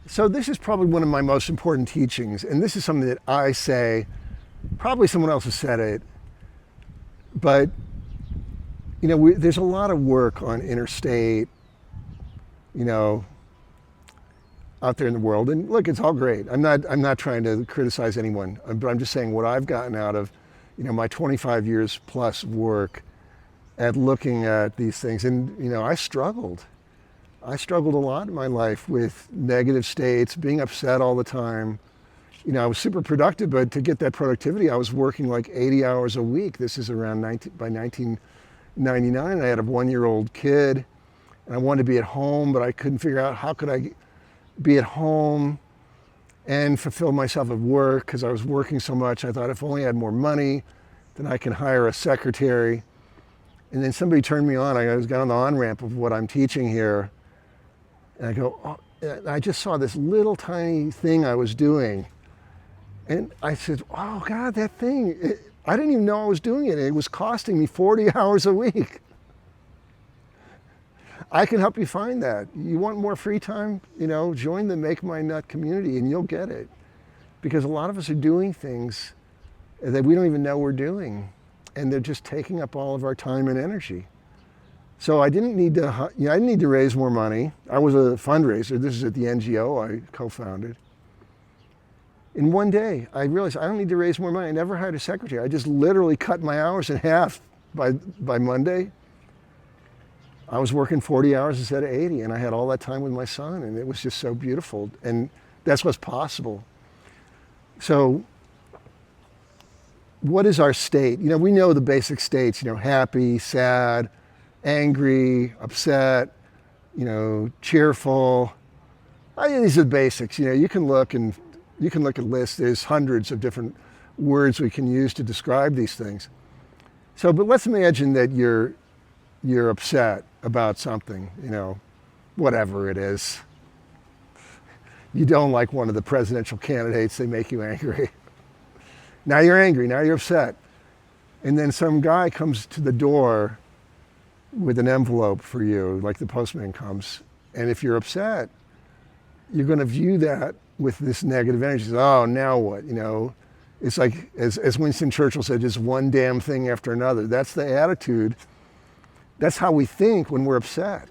So this is probably one of my most important teachings, and this is something that I say, probably someone else has said it, but there's a lot of work on interstate, you know, out there in the world. And look, it's all great. I'm not trying to criticize anyone, but I'm just saying what I've gotten out of, my 25 years plus work at looking at these things. And, I struggled. I struggled a lot in my life with negative states, being upset all the time. I was super productive, but to get that productivity, I was working like 80 hours a week. This is around by 1999. I had a 1-year-old kid, and I wanted to be at home, but I couldn't figure out how could I be at home and fulfill myself at work because I was working so much. I thought if only I had more money, then I can hire a secretary. And then somebody turned me on. I got on the on-ramp of what I'm teaching here. And I go, oh, I just saw this little tiny thing I was doing. And I said, oh God, that thing, I didn't even know I was doing it. It was costing me 40 hours a week. I can help you find that. You want more free time? Join the Make My Nut community and you'll get it. Because a lot of us are doing things that we don't even know we're doing. And they're just taking up all of our time and energy. So I didn't need to raise more money. I was a fundraiser. This is at the NGO I co-founded. In one day, I realized I don't need to raise more money. I never hired a secretary. I just literally cut my hours in half by Monday. I was working 40 hours instead of 80, and I had all that time with my son, and it was just so beautiful. And that's what's possible. So what is our state? We know the basic states, happy, sad, angry, upset, cheerful. These are the basics. You can look at lists. There's hundreds of different words we can use to describe these things. So, but let's imagine that you're upset about something, whatever it is. You don't like one of the presidential candidates, they make you angry. Now you're angry, now you're upset. And then some guy comes to the door with an envelope for you, like the postman comes. And if you're upset, you're going to view that with this negative energy. Oh, now what? It's like, as Winston Churchill said, just one damn thing after another. That's the attitude. That's how we think when we're upset.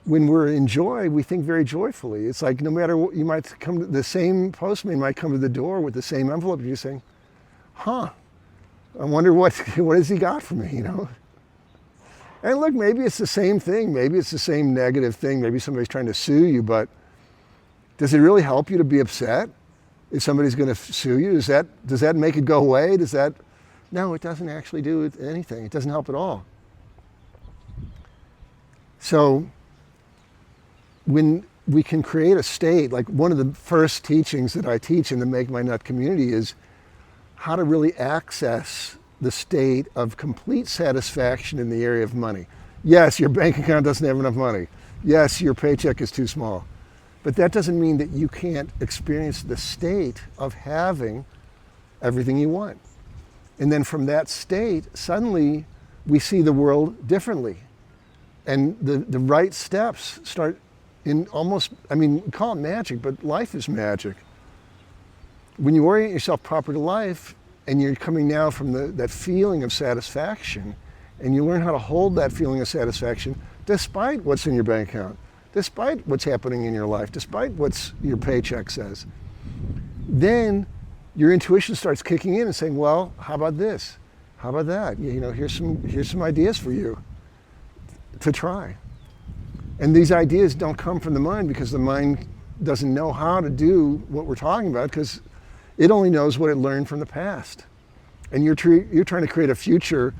When we're in joy, we think very joyfully. It's like no matter what, the same postman might come to the door with the same envelope. You're saying, I wonder what has he got for me, And look, maybe it's the same thing. Maybe it's the same negative thing. Maybe somebody's trying to sue you, but does it really help you to be upset if somebody's going to sue you? Does that make it go away? No, it doesn't actually do anything. It doesn't help at all. So when we can create a state, like one of the first teachings that I teach in the Make My Nut community is how to really access the state of complete satisfaction in the area of money. Yes, your bank account doesn't have enough money. Yes, your paycheck is too small. But that doesn't mean that you can't experience the state of having everything you want. And then from that state, suddenly we see the world differently. And the right steps start in almost, we call it magic, but life is magic. When you orient yourself proper to life, and you're coming now from that feeling of satisfaction, and you learn how to hold that feeling of satisfaction despite what's in your bank account, despite what's happening in your life, despite what your paycheck says, then your intuition starts kicking in and saying, well, how about this? How about that? Here's some ideas for you to try. And these ideas don't come from the mind because the mind doesn't know how to do what we're talking about because it only knows what it learned from the past. And you're trying to create a future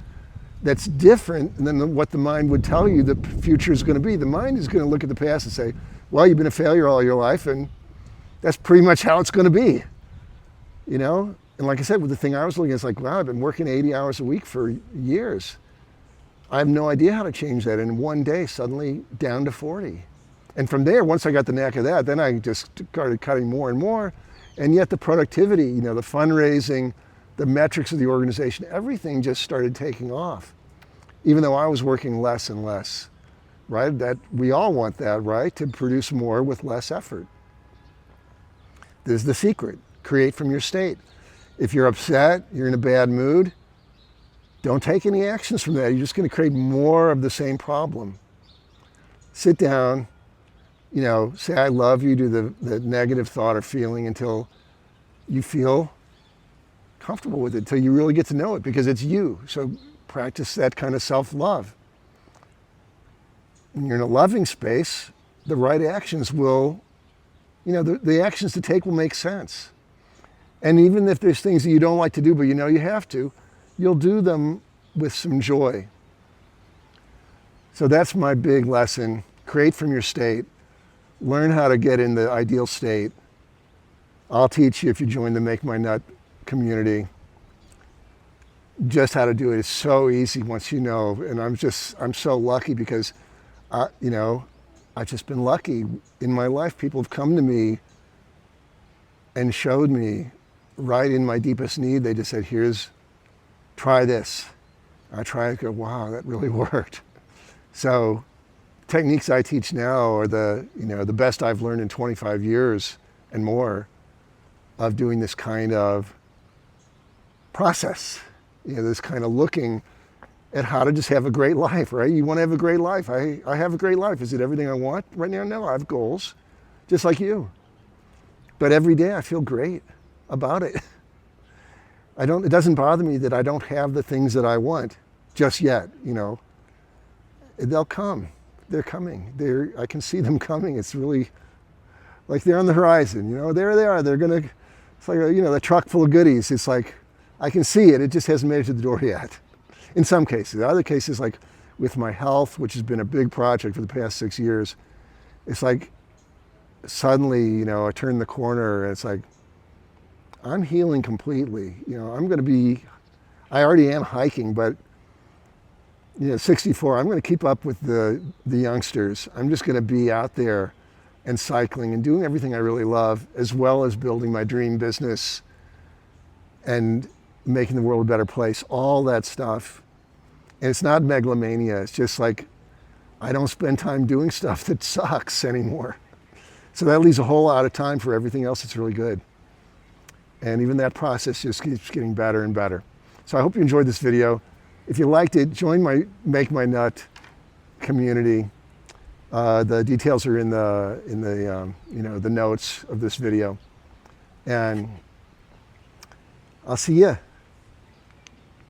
that's different than what the mind would tell you the future is going to be. The mind is going to look at the past and say, well, you've been a failure all your life, and that's pretty much how it's going to be. And like I said, with the thing I was looking at, it's like, wow, I've been working 80 hours a week for years. I have no idea how to change that. And in one day, suddenly down to 40. And from there, once I got the knack of that, then I just started cutting more and more. And yet the productivity, the fundraising, the metrics of the organization, everything just started taking off. Even though I was working less and less, right? That we all want that, right? To produce more with less effort. There's the secret. Create from your state. If you're upset, you're in a bad mood, don't take any actions from that. You're just going to create more of the same problem. Sit down, say I love you to the negative thought or feeling until you feel comfortable with it, until you really get to know it, because it's you. So practice that kind of self-love. When you're in a loving space, the right actions will, the actions to take will make sense. And even if there's things that you don't like to do, but you have to, you'll do them with some joy. So that's my big lesson. Create from your state. Learn how to get in the ideal state. I'll teach you if you join the Make My Nut community. Just how to do it is so easy once you know. And I'm so lucky because, I've just been lucky in my life. People have come to me and showed me right in my deepest need. They just said, try this. I try it, go, wow, that really worked. So techniques I teach now are the best I've learned in 25 years and more of doing this kind of process, this kind of looking at how to just have a great life, right? You want to have a great life. I have a great life. Is it everything I want right now? No, I have goals, just like you. But every day I feel great about it. It doesn't bother me that I don't have the things that I want just yet, They'll come. They're coming. I can see them coming. It's really like they're on the horizon, there they are. They're gonna, it's like, the truck full of goodies. It's like, I can see it. It just hasn't made it to the door yet. In some cases. Other cases, like with my health, which has been a big project for the past 6 years, it's like suddenly, I turn the corner and it's like, I'm healing completely. I already am hiking, but 64, I'm going to keep up with the youngsters. I'm just going to be out there and cycling and doing everything I really love, as well as building my dream business and making the world a better place, all that stuff. And it's not megalomania. It's just like, I don't spend time doing stuff that sucks anymore. So that leaves a whole lot of time for everything else that's really good. And even that process just keeps getting better and better. So I hope you enjoyed this video. If you liked it, join my Make My Nut community. The details are in the notes of this video. And I'll see you